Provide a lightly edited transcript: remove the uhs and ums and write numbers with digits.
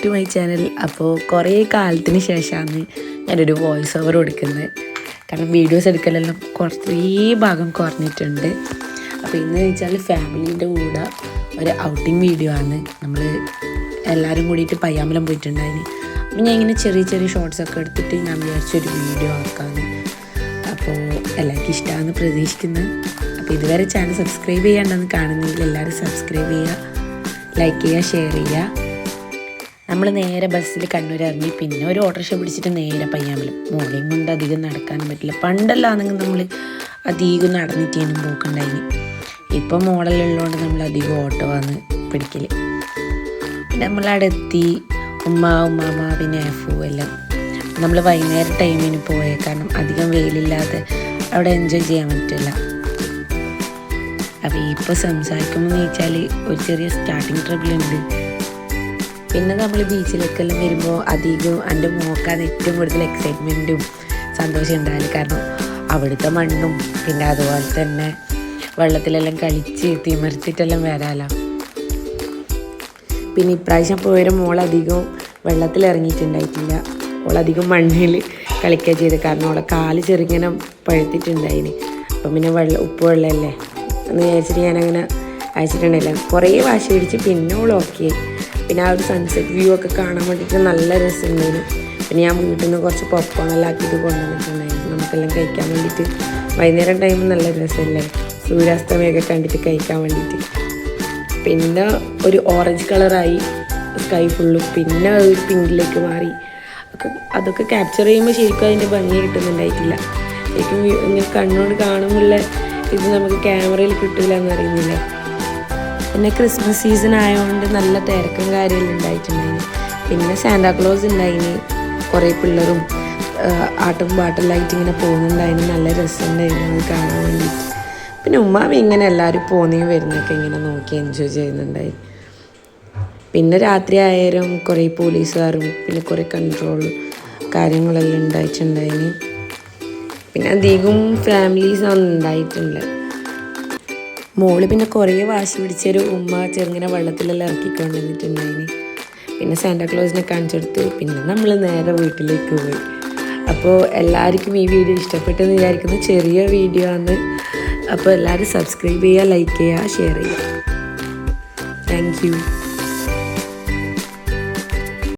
To my channel. അപ്പോൾ കുറേ കാലത്തിന് ശേഷമാണ് ഞാനൊരു വോയിസ് ഓവർ കൊടുക്കുന്നത്. കാരണം വീഡിയോസ് എടുക്കലെല്ലാം കുറേ ഭാഗം കുറഞ്ഞിട്ടുണ്ട്. അപ്പോൾ ഇന്ന് വെച്ചാൽ ഫാമിലീൻ്റെ കൂടെ ഒരു ഔട്ടിങ് വീഡിയോ ആണ്. നമ്മൾ എല്ലാവരും കൂടിയിട്ട് പയ്യാമ്പലം പോയിട്ടുണ്ടായിന്. അപ്പോൾ ഞാൻ ഇങ്ങനെ ചെറിയ ചെറിയ ഷോർട്സൊക്കെ എടുത്തിട്ട് ഞാൻ വിചാരിച്ചൊരു വീഡിയോ ആക്കാമെന്ന്. അപ്പോൾ എല്ലാവർക്കും ഇഷ്ടമാണെന്ന് പ്രതീക്ഷിക്കുന്നത്. അപ്പോൾ ഇതുവരെ ചാനൽ സബ്സ്ക്രൈബ് ചെയ്യാണ്ടെന്ന് കാണുന്നെങ്കിൽ എല്ലാവരും സബ്സ്ക്രൈബ് ചെയ്യുക, ലൈക്ക് ചെയ്യുക, ഷെയർ ചെയ്യുക. നമ്മൾ നേരെ ബസ്സിൽ കണ്ണൂർ ഇറങ്ങി പിന്നെ ഒരു ഓട്ടോറിക്ഷ പിടിച്ചിട്ട് നേരെ പയ്യാമ്പലം. മോളെയും കൊണ്ട് അധികം നടക്കാനും പറ്റില്ല. പണ്ടെല്ലാണെങ്കിൽ നമ്മൾ അധികം നടന്നിട്ടേനും പോക്കുണ്ടായിന്. ഇപ്പം മോളെല്ലാം നമ്മൾ അധികം ഓട്ടോ ആണ് പിടിക്കൽ. പിന്നെ നമ്മളവിടെ എത്തി. ഉമ്മാമ്മ പിന്നെ എഫു എല്ലാം നമ്മൾ വൈകുന്നേരം ടൈമിന് പോയേ. കാരണം അധികം വെയിലില്ലാതെ അവിടെ എൻജോയ് ചെയ്യാൻ പറ്റില്ല. അപ്പോൾ ഇപ്പോൾ സംസാരിക്കുമ്പോൾ എന്ന് വെച്ചാൽ ഒരു ചെറിയ സ്റ്റാർട്ടിങ് ട്രബിളുണ്ട്. പിന്നെ നമ്മൾ ബീച്ചിലേക്കെല്ലാം വരുമ്പോൾ അധികം എൻ്റെ മോക്കാൻ ഏറ്റവും കൂടുതൽ എക്സൈറ്റ്മെൻറ്റും സന്തോഷം ഉണ്ടാവില്ല. കാരണം അവിടുത്തെ മണ്ണും പിന്നെ അതുപോലെ തന്നെ വെള്ളത്തിലെല്ലാം കളിച്ച് തിമർച്ചിട്ടെല്ലാം വരാമല്ലോ. പിന്നെ ഇപ്രാവശ്യം പോയൊരു മോളധികം വെള്ളത്തിലിറങ്ങിയിട്ടുണ്ടായിട്ടില്ല. ഓളധികം മണ്ണിൽ കളിക്കുക ചെയ്ത്. കാരണം ഓളെ കാല് ചെറുങ്ങനെ പഴുത്തിട്ടുണ്ടായിന്. അപ്പം പിന്നെ ഉപ്പ് വെള്ളമല്ലേ എന്ന് വിചാരിച്ചിട്ട് ഞാനങ്ങനെ അയച്ചിട്ടുണ്ടായില്ല. കുറേ വാശി പിടിച്ച് പിന്നെ ഓൾ ഓക്കെ. പിന്നെ ആ ഒരു സൺസെറ്റ് വ്യൂ ഒക്കെ കാണാൻ വേണ്ടിയിട്ട് നല്ല രസമുണ്ടായിരുന്നു. പിന്നെ ഞാൻ വീട്ടിൽ നിന്ന് കുറച്ച് പോപ്കോണെല്ലാം ആക്കിയിട്ട് കൊണ്ടുവന്നിട്ടുണ്ടായിരുന്നു നമുക്കെല്ലാം കഴിക്കാൻ വേണ്ടിയിട്ട്. വൈകുന്നേരം ടൈം നല്ല രസമല്ലേ, സൂര്യാസ്തമയമൊക്കെ കണ്ടിട്ട് കഴിക്കാൻ വേണ്ടിയിട്ട്. പിന്നെ ഒരു ഓറഞ്ച് കളറായി സ്കൈ ഫുള്ളും. പിന്നെ ഒരു പിങ്കിലേക്ക് മാറി. അതൊക്കെ ക്യാപ്ചർ ചെയ്യുമ്പോൾ ശരിക്കും അതിൻ്റെ ഭംഗി കിട്ടുന്നുണ്ടായിട്ടില്ല. ശരിക്കും ഇങ്ങനെ കണ്ണോട് കാണുമ്പോഴുള്ള ഇത് നമുക്ക് ക്യാമറയിൽ കിട്ടില്ല എന്നറിയുന്നില്ല. പിന്നെ ക്രിസ്മസ് സീസൺ ആയതുകൊണ്ട് നല്ല തിരക്കും കാര്യമെല്ലാം ഉണ്ടായിട്ടുണ്ടായിന്. പിന്നെ സാന്റാക്ലോസ് ഉണ്ടായിന്. കുറേ പിള്ളേരും ആട്ടും പാട്ടെല്ലായിട്ട് ഇങ്ങനെ പോകുന്നുണ്ടായിന്. നല്ല രസമുണ്ടായിരുന്നു അത് കാണാൻ വേണ്ടിയിട്ട്. പിന്നെ ഉമ്മാമ ഇങ്ങനെ എല്ലാവരും പോകുന്നതും വരുന്നതൊക്കെ ഇങ്ങനെ നോക്കി എൻജോയ് ചെയ്യുന്നുണ്ടായി. പിന്നെ രാത്രി ആയാലും കുറേ പോലീസുകാരും പിന്നെ കുറേ കൺട്രോൾ കാര്യങ്ങളെല്ലാം ഉണ്ടായിട്ടുണ്ടായിന്. പിന്നെ അധികം ഫാമിലീസാണ് ഉണ്ടായിട്ടുണ്ട്. മോള് പിന്നെ കുറേ വാശി പിടിച്ചൊരു ഉമ്മ ചെറുങ്ങനെ വെള്ളത്തിലെല്ലാം ഇറക്കിക്കൊണ്ട് വന്നിട്ടുണ്ടായിന്. പിന്നെ സാന്റാക്ലോസിനെ കാണിച്ചെടുത്ത് പിന്നെ നമ്മൾ നേരെ വീട്ടിലേക്ക് പോയി. അപ്പോൾ എല്ലാവർക്കും ഈ വീഡിയോ ഇഷ്ടപ്പെട്ടെന്ന് വിചാരിക്കുന്ന ചെറിയ വീഡിയോ ആണ്. അപ്പോൾ എല്ലാവരും സബ്സ്ക്രൈബ് ചെയ്യുക, ലൈക്ക് ചെയ്യുക, ഷെയർ ചെയ്യുക. Thank you.